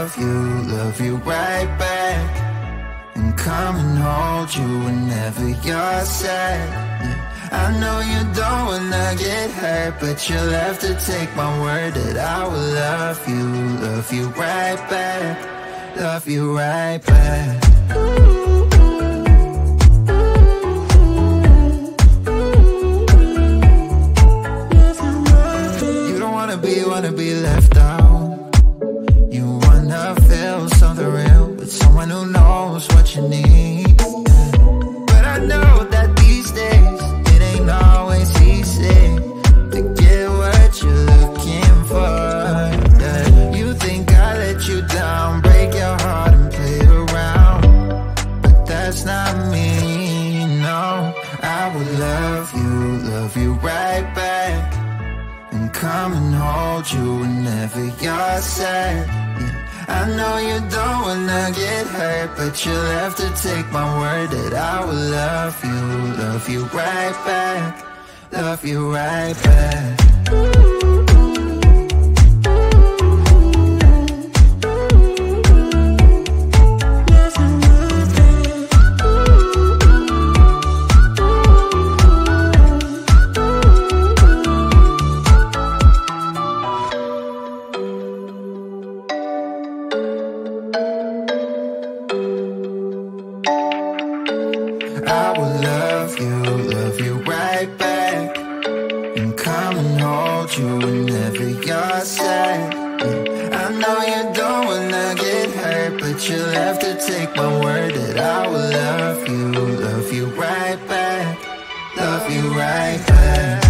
love you right back, and come and hold you whenever you're sad. Yeah. I know you don't wanna get hurt, but you'll have to take my word that I will love you right back, love you right back. You don't wanna be left out. You wanna feel something real with someone who knows what you need. But I know that these days it ain't always easy to get what you're looking for. Yeah. You think I let you down, break your heart and play around, but that's not me, no. I would love you right back, and come and hold you whenever you're sad. Yeah. I know you don't wanna get hurt, but you'll have to take my word that I will love you right back, love you right back. I will love you right back, and come and hold you whenever you're sad. Yeah. I know you don't wanna get hurt, but you'll have to take my word that I will love you right back, love you right back.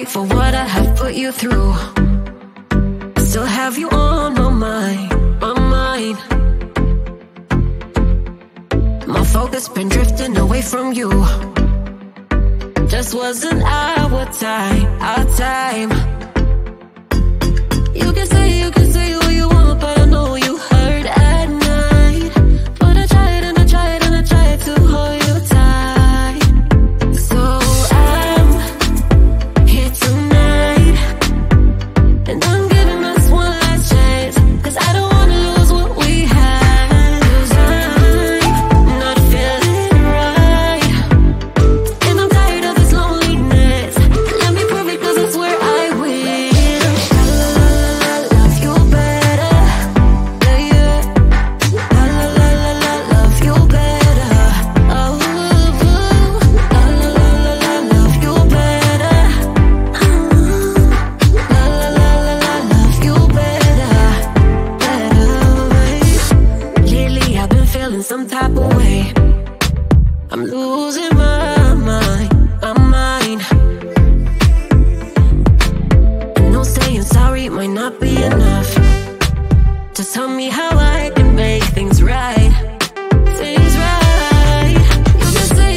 For what I have put you through, I still have you on my mind, my mind. My focus been drifting away from you. Just wasn't our time, our time. You can say what you want, but I know you hurt at night. But I tried and I tried and I tried to hold you tight. So I'm here tonight, and I'm giving us one last chance, 'cause I don't wanna lose what we had. 'Cause I'm not feeling right, and I'm tired of this loneliness. Let me prove it, 'cause I swear I will. La la la la, love you better. Yeah, yeah. La la la la la, love you better. Oh, la la la la la, love you better. La la la la la, love you better, better. Lately I've been feeling some type of way. I'm losing my mind, my mind. I know saying sorry might not be enough. Just tell me how I can make things right, things right.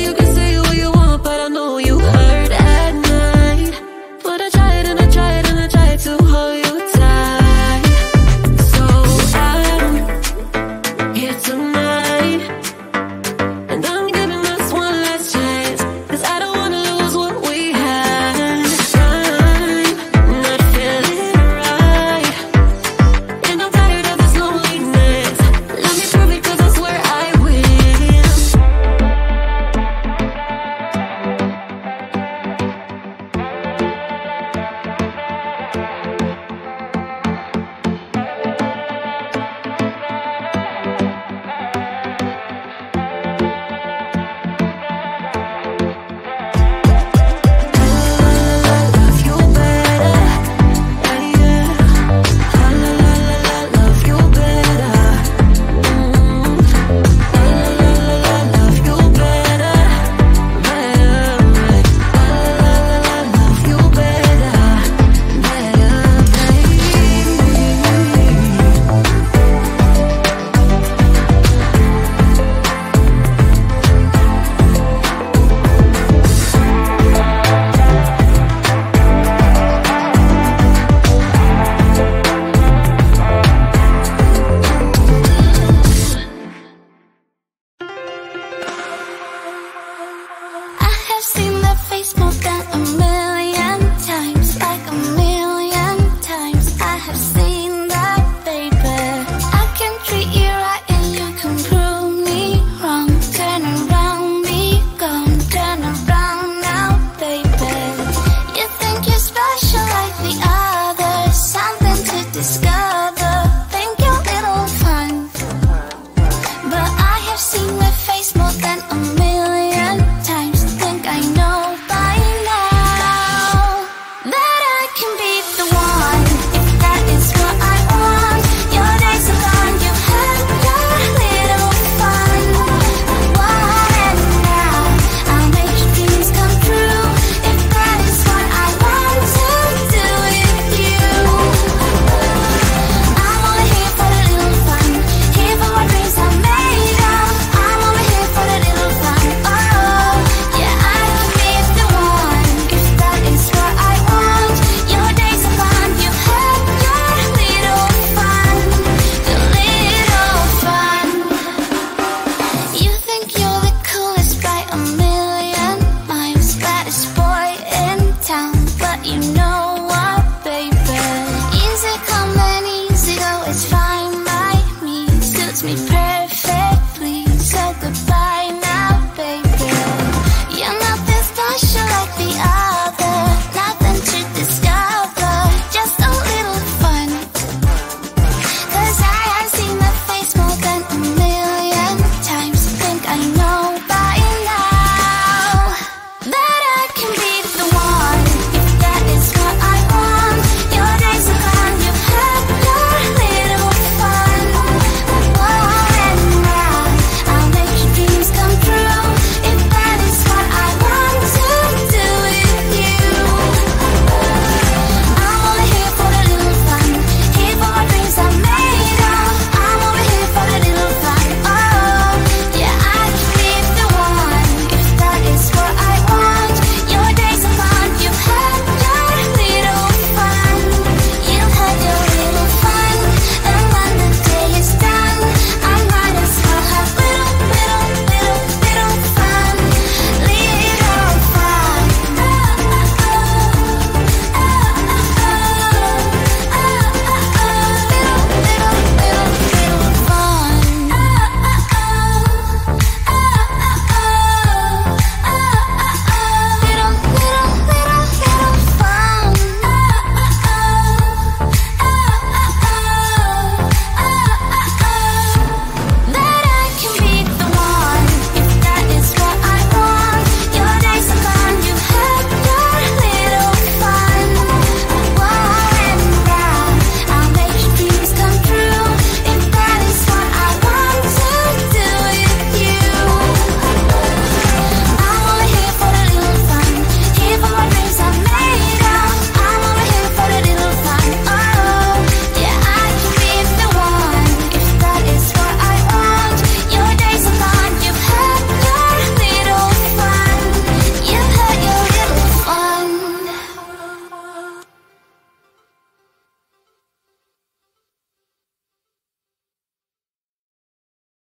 You can say what you want, but I know you hurt at night. But I tried and I tried and I tried to hold you tight. So I'm here tonight,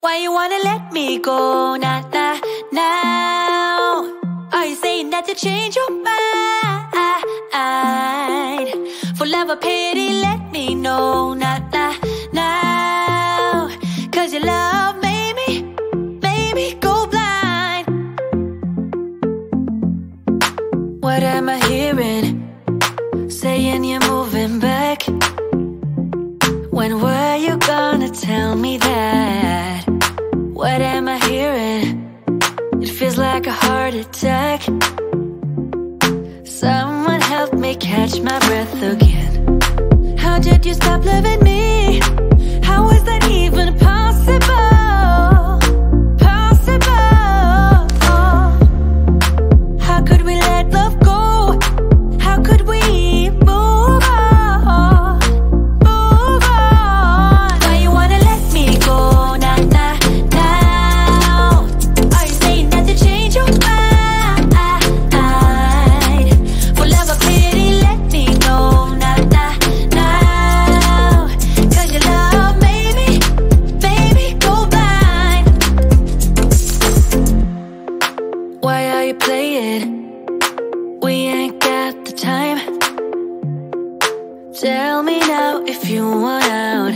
Why you wanna let me go now? Are you saying that you change your mind? For love or pity, let me know now. Cause your love made me go blind. What am I hearing? Saying you're moving back. When were you gonna tell me that? What am I hearing? It feels like a heart attack. Someone help me catch my breath again. How did you stop loving me? How is that even possible? Possible. How could we let love go? How could we move on? Move on. Why you wanna let me go now? Are you saying that to change your mind? For love or pity, let me know now. Cause your love made me, baby, go blind. Why are you playing? We ain't got the time. Tell me now if you want out.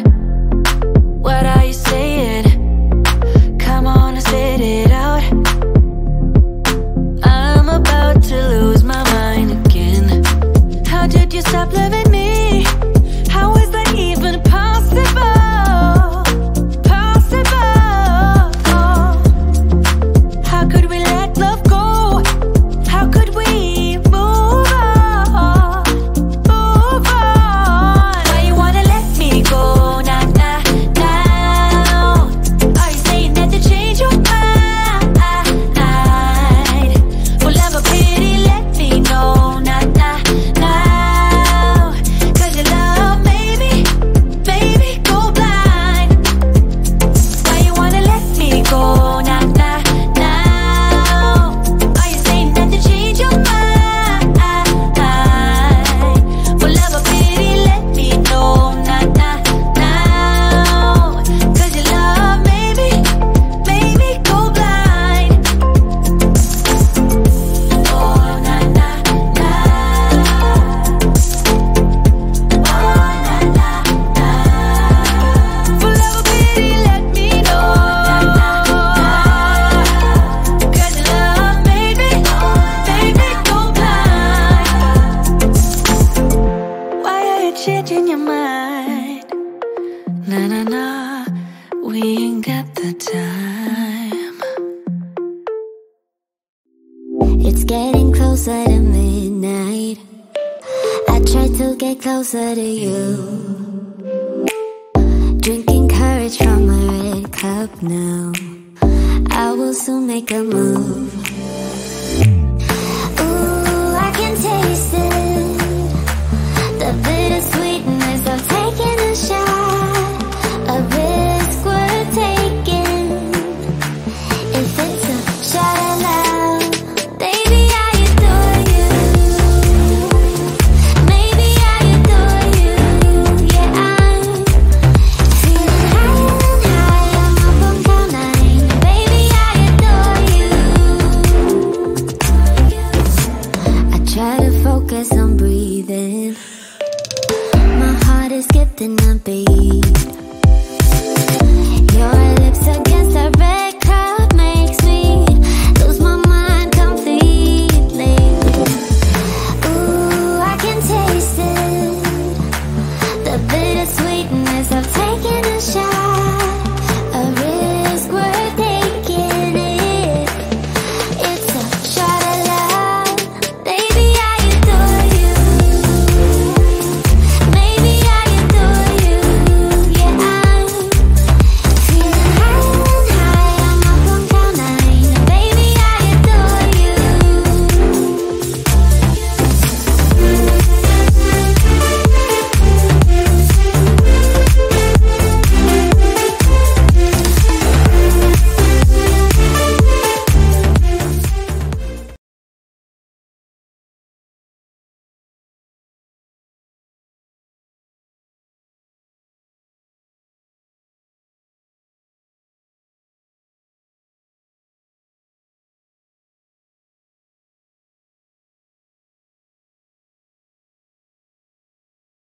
What are you saying? Come on and spit it out. I'm about to lose my mind again. How did you stop loving me? How is that even possible? Possible. How could we let love go? How could we move on? Move on. Why you wanna let me go now? Are you saying that to change your mind? For love or pity, let me know now. Cause your love made me, baby, go blind. Why you wanna let me go now? Are you saying that to change your mind? For love or pity, let me know now. Cause your love made me go blind. Oh, na na na. Oh, na na na. For love or pity, let me know. Cause your love made me, baby, go blind. Why are you changing your mind? Na, we ain't got the time. It's getting closer to midnight. I try to get closer to you. Drinking courage from a red cup now.